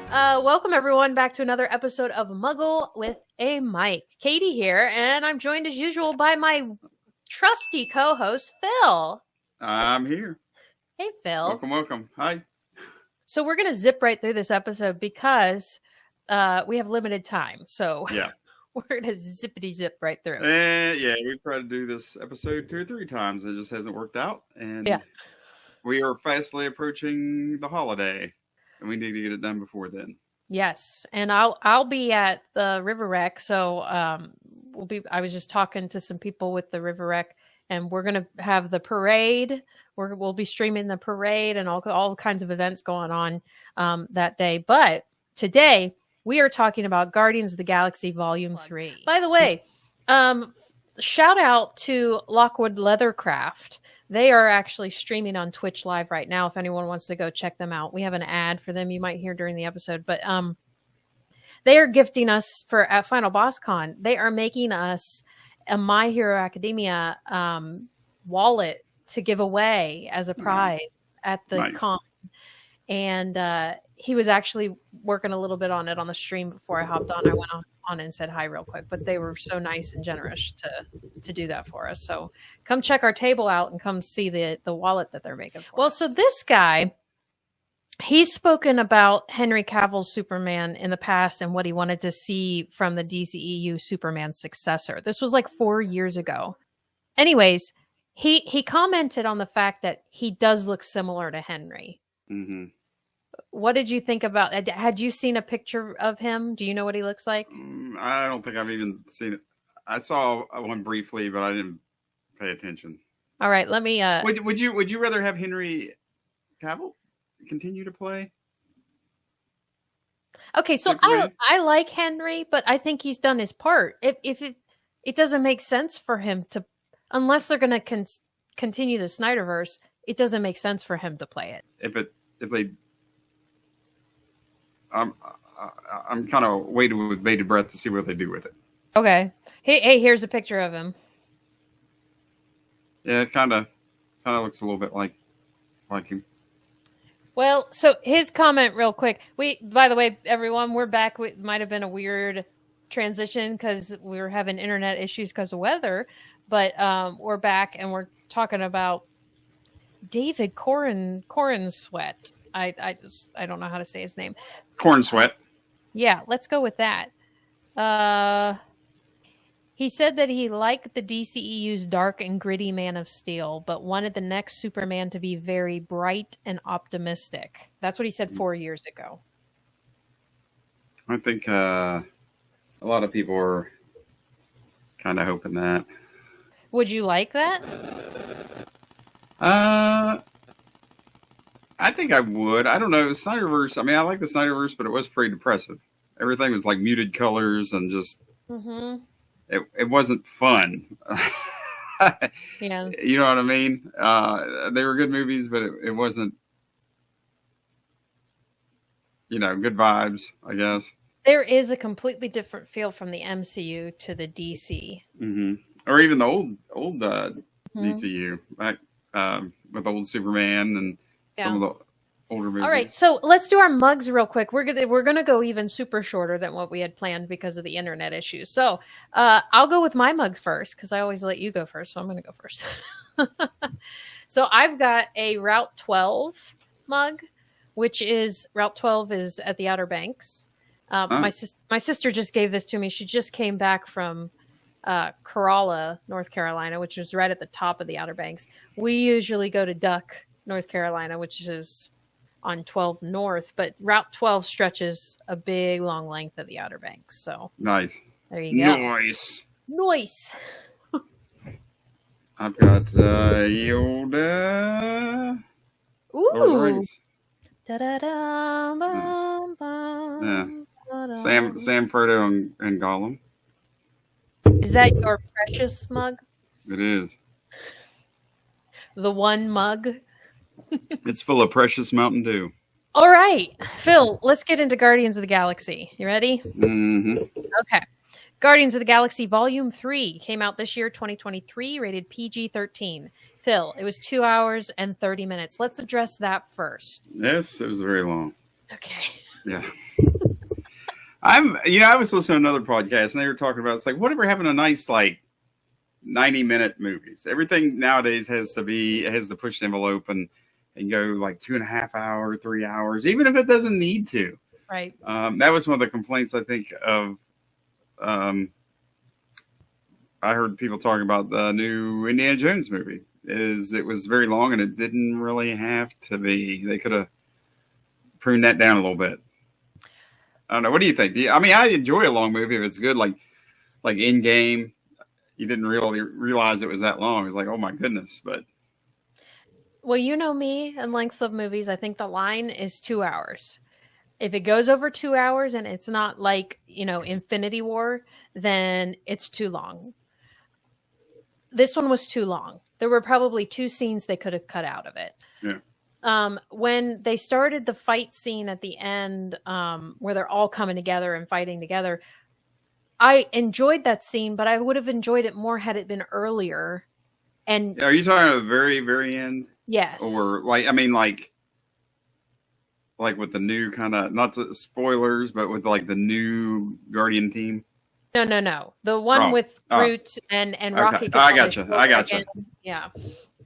Welcome everyone back to another episode of Muggle with a Mic. Katie here, and I'm joined as usual by my trusty co-host, Phil. I'm here. Hey, Phil. Welcome. Hi. So we're going to zip right through this episode because we have limited time. So yeah, we're going to zippity zip right through. We've tried to do this episode 2 or 3 times. It just hasn't worked out. And we are fastly approaching the holiday. And we need to get it done before then. Yes, and I'll be at the River Rec. So I was just talking to some people with the River Rec, and we're gonna have the parade. We'll be streaming the parade and all kinds of events going on that day. But today we are talking about Guardians of the Galaxy Volume 3. By the way, shout out to Lockwood Leathercraft. They are actually streaming on Twitch Live right now. If anyone wants to go check them out, we have an ad for them you might hear during the episode. But they are gifting us at Final Boss Con. They are making us a My Hero Academia wallet to give away as a prize at the con. And he was actually working a little bit on it on the stream before I hopped on. I went on and said hi real quick, but they were so nice and generous to do that for us. So come check our table out and come see the wallet that they're making for us. So this guy, he's spoken about Henry Cavill's Superman in the past and what he wanted to see from the DCEU Superman successor. This was like 4 years ago. Anyways, he commented on the fact that he does look similar to Henry. Mm-hmm. What did you think about it? Had you seen a picture of him? Do you know what he looks like? I don't think I've even seen it. I saw one briefly, but I didn't pay attention. All right, let me... Would you rather have Henry Cavill continue to play? Okay, so I like Henry, but I think he's done his part. If it doesn't make sense for him to... Unless they're going to continue the Snyderverse, it doesn't make sense for him to play it. If they... I'm kind of waiting with bated breath to see what they do with it. Okay. Hey, here's a picture of him. Yeah, it kind of looks a little bit like him. Well, so his comment real quick. By the way, everyone, we're back. It might have been a weird transition because we were having internet issues because of weather, but we're back and we're talking about David Cornsweet. I don't know how to say his name. Cornsweet. Yeah, let's go with that. He said that he liked the DCEU's dark and gritty Man of Steel, but wanted the next Superman to be very bright and optimistic. That's what he said 4 years ago. I think a lot of people are kind of hoping that. Would you like that? I think I would. I don't know. The Snyderverse, I mean, I like the Snyderverse, but it was pretty depressive. Everything was like muted colors and just... Mm-hmm. It wasn't fun. Yeah. You know what I mean? They were good movies, but it wasn't, good vibes, I guess. There is a completely different feel from the MCU to the DC. Mm-hmm. Or even the old DCU, like with old Superman and some of the older movies. All right, so let's do our mugs real quick. We're gonna go even super shorter than what we had planned because of the internet issues. So I'll go with my mug first because I always let you go first. So I'm gonna go first. So I've got a Route 12 mug, which is Route 12 is at the Outer Banks. My sister just gave this to me. She just came back from Corolla, North Carolina, which is right at the top of the Outer Banks. We usually go to Duck, North Carolina, which is on 12 North, but Route 12 stretches a big, long length of the Outer Banks. So nice. There you go. Nice. I've got Yoda. Ooh. Sam, Frodo, and Gollum. Is that your precious mug? It is. The one mug? It's full of precious Mountain Dew. All right, Phil, let's get into Guardians of the Galaxy. You ready? Mm-hmm. Okay. Guardians of the Galaxy Volume 3 came out this year, 2023, rated PG-13. Phil, it was 2 hours and 30 minutes. Let's address that first. Yes, it was very long. Okay. Yeah. I was listening to another podcast and they were talking about, it's like, whatever happened to nice, like 90-minute movies? Everything nowadays has to push the envelope and go like 2.5 hours, 3 hours, even if it doesn't need to. Right. That was one of the complaints I think of. I heard people talking about the new Indiana Jones movie. It was very long and it didn't really have to be. They could have pruned that down a little bit. I don't know. What do you think? I enjoy a long movie if it's good, like Endgame. You didn't really realize it was that long. It's like, oh my goodness. But well, you know me and lengths of movies. I think the line is 2 hours. If it goes over 2 hours and it's not like, Infinity War, then it's too long. This one was too long. There were probably 2 scenes they could have cut out of it. Yeah. When they started the fight scene at the end, where they're all coming together and fighting together, I enjoyed that scene, but I would have enjoyed it more had it been earlier. And are you talking about the very, very end? Yes. Or like with the new kind of, not the spoilers, but with like the new Guardian team? No. The one with Groot and Rocky. Okay. I gotcha. Yeah.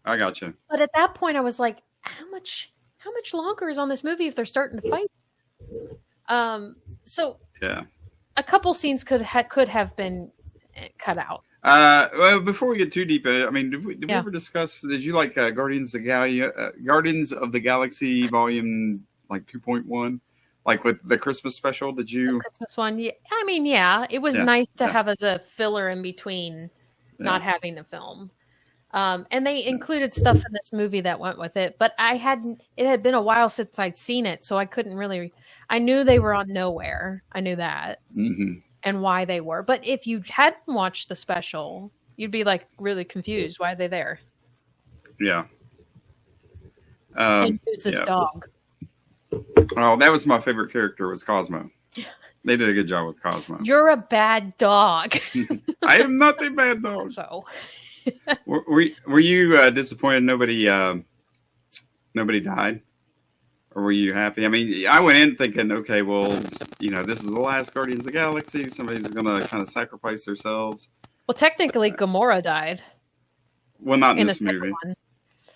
I gotcha. But at that point I was like, how much longer is on this movie if they're starting to fight? So yeah, a couple scenes could have been cut out. Well, before we get too deep in it, did we ever discuss, did you like Guardians of the Galaxy Volume like 2.1? Like with the Christmas special, did you? The Christmas one, yeah. Yeah. It was nice to have as a filler in between not having to film. And they included stuff in this movie that went with it, but it had been a while since I'd seen it, so I couldn't really, I knew they were on Nowhere. I knew that. Mm-hmm. And why they were. But if you hadn't watched the special, you'd be like really confused. Why are they there? Yeah. And who's this dog? Oh, that was my favorite character, was Cosmo. They did a good job with Cosmo. You're a bad dog. I am not a bad dog. So, were you disappointed nobody died, or were you happy? I went in thinking, okay, well, this is the last Guardians of the Galaxy. Somebody's going to kind of sacrifice themselves. Well, technically, Gamora died. Well, not in this movie. One.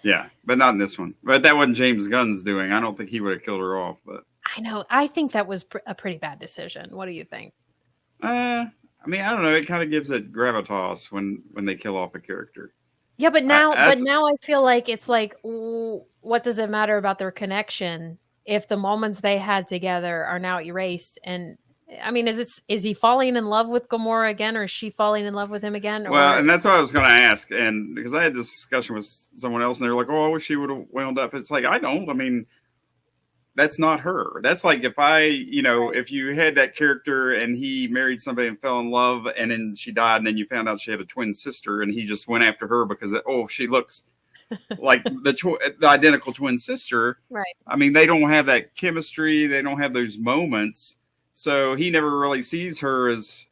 Yeah, but not in this one. But that wasn't James Gunn's doing. I don't think he would have killed her off. But I know. I think that was a pretty bad decision. What do you think? I don't know. It kind of gives it gravitas when they kill off a character. Yeah, but now I feel like it's like, what does it matter about their connection if the moments they had together are now erased? And is he falling in love with Gamora again, or is she falling in love with him again? Well, and that's what I was going to ask, and because I had this discussion with someone else, and they were like, "Oh, I wish she would have wound up." It's like, I don't. That's not her. That's like if you had that character and he married somebody and fell in love, and then she died, and then you found out she had a twin sister, and he just went after her because she looks like the identical twin sister. Right. They don't have that chemistry. They don't have those moments. So he never really sees her as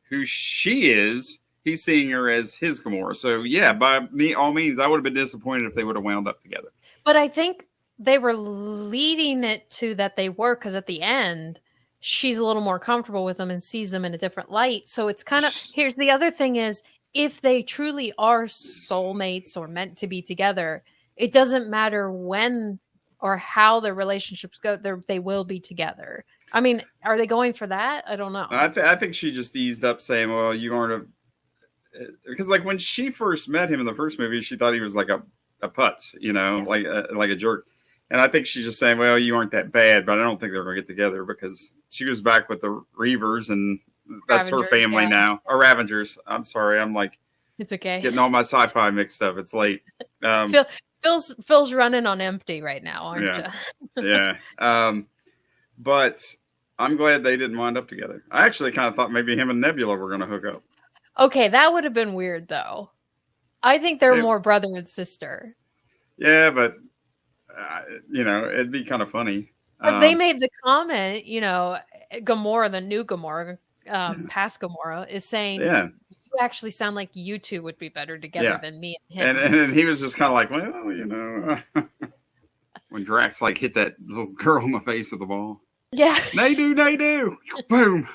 who she is. He's seeing her as his Gamora. So yeah, by all means, I would have been disappointed if they would have wound up together. But I think they were leading it to that they were, because at the end, she's a little more comfortable with him and sees him in a different light. So it's kind of, here's the other thing is, if they truly are soulmates or meant to be together, it doesn't matter when or how their relationships go, they will be together. Are they going for that? I don't know. I think she just eased up saying, well, you aren't because like when she first met him in the first movie, she thought he was like a putz, like a jerk. And I think she's just saying, well, you aren't that bad, but I don't think they're going to get together, because she was back with the Reavers, and that's her family now. Or Ravengers. I'm sorry. I'm like, it's okay. Getting all my sci-fi mixed up. It's late. Phil's running on empty right now, aren't you? Yeah. But I'm glad they didn't wind up together. I actually kind of thought maybe him and Nebula were going to hook up. Okay, that would have been weird, though. I think they're more brother and sister. Yeah, but, it'd be kind of funny. Because they made the comment, Gamora, the new Gamora, past Gamora, is saying, you actually sound like you two would be better together than me and him. And he was just kind of like, well, when Drax hit that little girl in the face with the ball. Yeah. They do. Boom.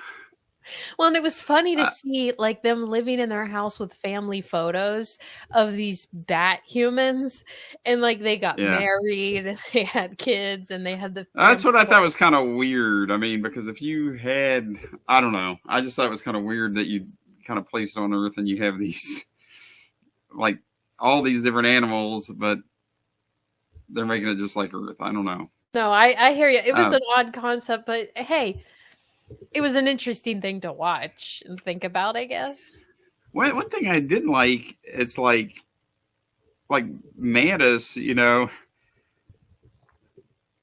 Well, and it was funny to see like them living in their house with family photos of these bat humans, and like they got Yeah. married, and they had kids, and they had the That's family what I thought photo. was kind of weird. I mean, because if you had, I don't know, I just thought it was kind of weird that you kind of placed on Earth and you have these, like, all these different animals, but they're making it just like Earth. I don't know. No, I hear you. It was an odd concept, but hey, it was an interesting thing to watch and think about, I guess. One thing I didn't like, it's like Mantis, you know,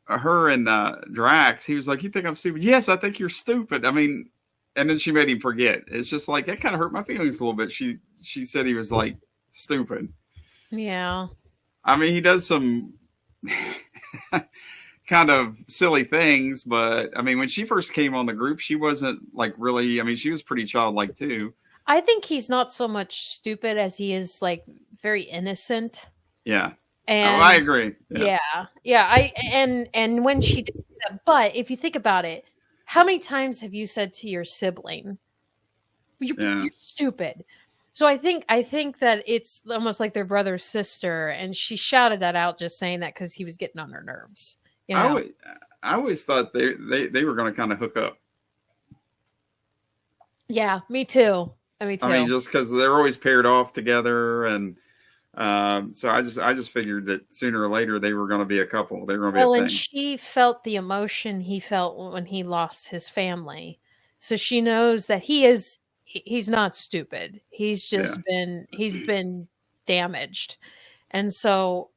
her and Drax, he was like, "You think I'm stupid?" Yes, I think you're stupid. I mean, and then she made him forget. It's just like that kind of hurt my feelings a little bit. She said he was like stupid. Yeah. I mean, he does some kind of silly things, but I mean, when she first came on the group, she wasn't like really. I mean, she was pretty childlike too. I think he's not so much stupid as he is like very innocent. Yeah. And I agree. Yeah. And when she did that, but if you think about it, how many times have you said to your sibling, you're stupid? So I think that it's almost like their brother or sister, and she shouted that out just saying that because he was getting on her nerves. You know? I always thought they were going to kind of hook up. Yeah, me too. Me too. I mean, just because they're always paired off together, and so I just figured that sooner or later they were going to be a couple. They were going to be a thing. And she felt the emotion he felt when he lost his family, so she knows that he's not stupid. He's just been damaged, and so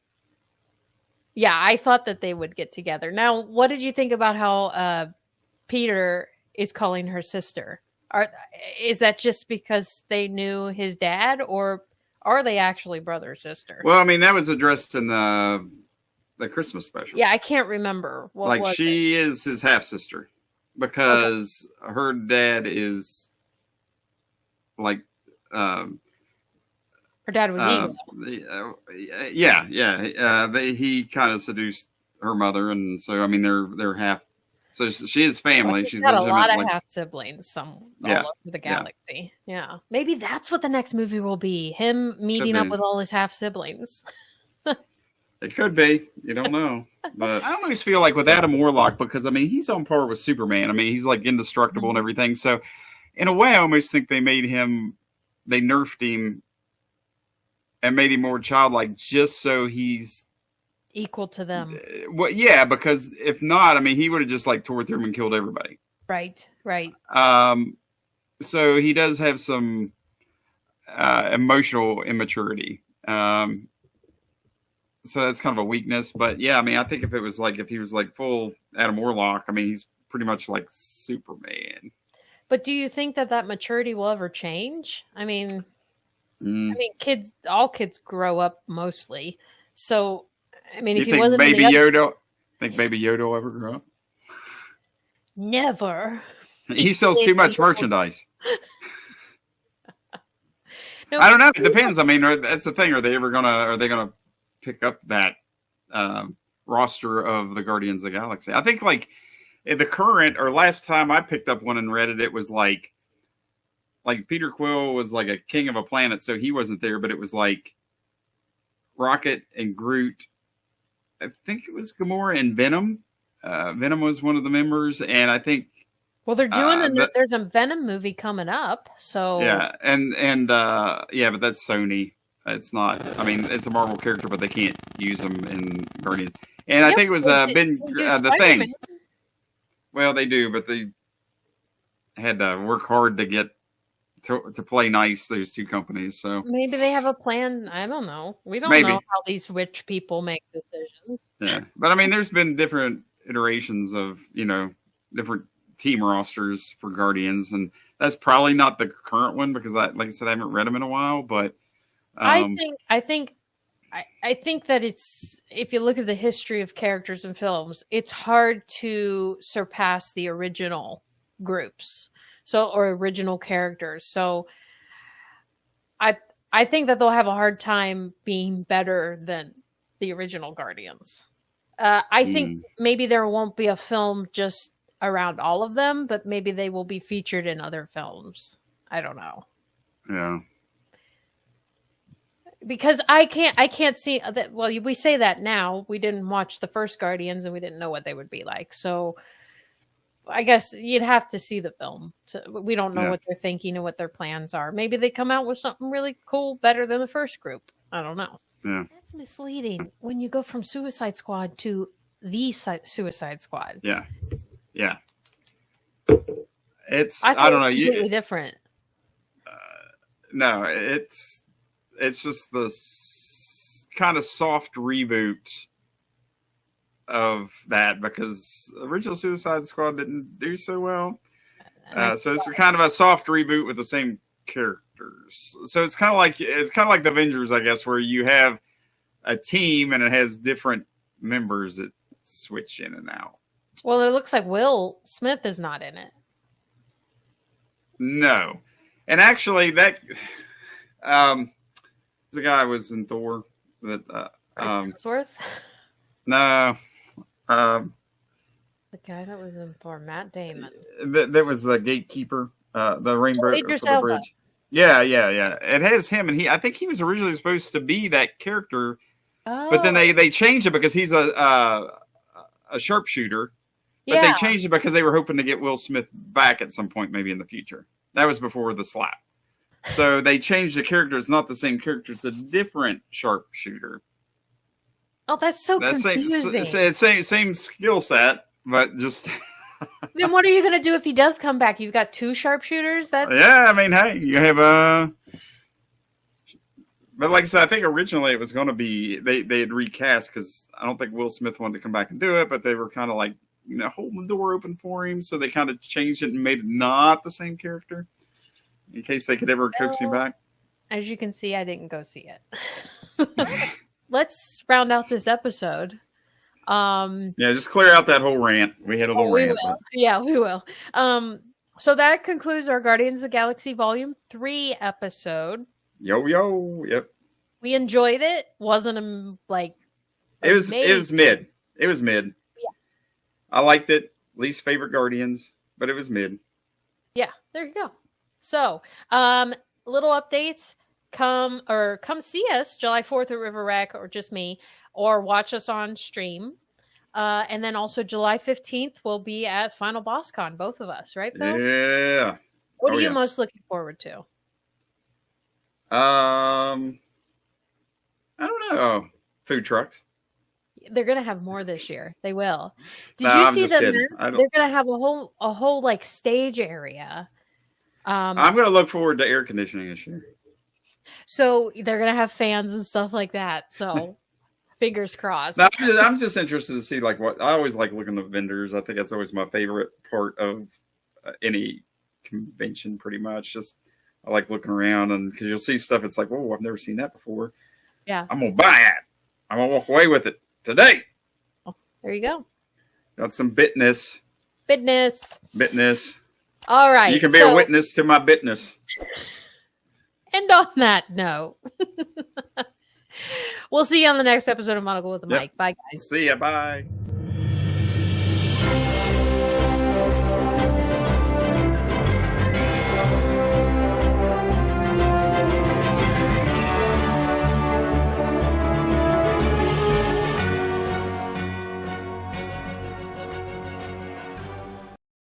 yeah, I thought that they would get together. Now, what did you think about how Peter is calling her sister? Is that just because they knew his dad, or are they actually brother or sister? Well, I mean, that was addressed in the Christmas special. Yeah, I can't remember. What was she is his half sister because her dad is like her dad was evil. He kind of seduced her mother, and so I mean they're half. So she is family. Well, she's got a lot of half siblings, all over the galaxy. Yeah, maybe that's what the next movie will be: him meeting up with all his half siblings. It could be. You don't know. But I always feel like with Adam Warlock, because I mean he's on par with Superman. I mean he's like indestructible and everything. So in a way, I almost think they nerfed him and made him more childlike just so he's equal to them. Well, yeah, because if not, I mean, he would have just like tore through them and killed everybody. Right. So he does have some emotional immaturity. So that's kind of a weakness. But yeah, I mean, I think if he was like full Adam Warlock, I mean, he's pretty much like Superman. But do you think that maturity will ever change? I mean, all kids grow up mostly. So, I mean, if he wasn't Baby Yoda, think Baby Yoda will ever grow up? Never. He sells too much merchandise. No, I don't know. It depends. I mean, that's the thing. Are they gonna pick up that roster of the Guardians of the Galaxy? I think like the current or last time I picked up one and read it, it was like Peter Quill was like a king of a planet, so he wasn't there, but it was like Rocket and Groot. I think it was Gamora and Venom. Venom was one of the members, and I think. Well, they're doing there's a Venom movie coming up, so yeah, but that's Sony. It's not. I mean, it's a Marvel character, but they can't use them in Guardians. And I think it was the Thing. Well, they do, but they had to work hard to get to play nice, those two companies. So maybe they have a plan. I don't know. We don't know how these rich people make decisions. Yeah, but I mean, there's been different iterations of different team rosters for Guardians, and that's probably not the current one because like I said, I haven't read them in a while. But I think that it's, if you look at the history of characters in films, it's hard to surpass the original groups. Or original characters. So I think that they'll have a hard time being better than the original Guardians. I think maybe there won't be a film just around all of them, but maybe they will be featured in other films. I don't know. Yeah. Because I can't see that. Well, we say that now. We didn't watch the first Guardians and we didn't know what they would be like. So I guess you'd have to see the film. We don't know what they're thinking and what their plans are. Maybe they come out with something really cool, better than the first group. I don't know. Yeah. That's misleading when you go from Suicide Squad to the Suicide Squad. Yeah. Yeah. It's, I don't know. Completely different. No, it's just the kind of soft reboot of that, because original Suicide Squad didn't do so well. So it's kind of a soft reboot with the same characters. So it's kind of like the Avengers, I guess, where you have a team and it has different members that switch in and out. Well, it looks like Will Smith is not in it. No, and actually that the guy was in Thor. That Hemsworth. No. The guy that was in Thor, Matt Damon. That was the gatekeeper, the rainbow Idris for the Elba. bridge. Yeah. It has him, and I think he was originally supposed to be that character, but then they changed it because he's a sharpshooter. But they changed it because they were hoping to get Will Smith back at some point, maybe in the future. That was before the slap. So they changed the character. It's not the same character. It's a different sharpshooter. Oh, that's so confusing. Same skill set, but just. Then what are you going to do if he does come back? You've got two sharpshooters? Yeah, I mean, hey, you have But like I said, I think originally it was going to be, they had recast, because I don't think Will Smith wanted to come back and do it, but they were kind of like, holding the door open for him, so they kind of changed it and made it not the same character, in case they could ever coax him back. As you can see, I didn't go see it. Let's round out this episode. Just clear out that whole rant. We had a little rant. Yeah, we will. So that concludes our Guardians of the Galaxy Volume 3 episode. Yep. We enjoyed it. Wasn't it was mid. It was mid. Yeah. I liked it. Least favorite Guardians, but it was mid. Yeah, there you go. So, little updates. Come see us July 4th at River Rec, or just me, or watch us on stream. And then also July 15th, we'll be at Final Boss Con, both of us, right, Phil? Yeah. What are you most looking forward to? I don't know. Food trucks. They're gonna have more this year. They will. Did you see that they're gonna have a whole like stage area? I'm gonna look forward to air conditioning this year. So they're gonna have fans and stuff like that. So fingers crossed. No, I'm just interested to see what I always like looking at vendors. I think that's always my favorite part of any convention. Pretty much, just I like looking around, and because you'll see stuff, it's like, whoa, I've never seen that before. Yeah, I'm gonna buy it. I'm gonna walk away with it today. Oh, there you go. Got some bitness. All right. You can be a witness to my bitness. And on that note, we'll see you on the next episode of Muggle with the Mic. Bye, guys. See ya. Bye.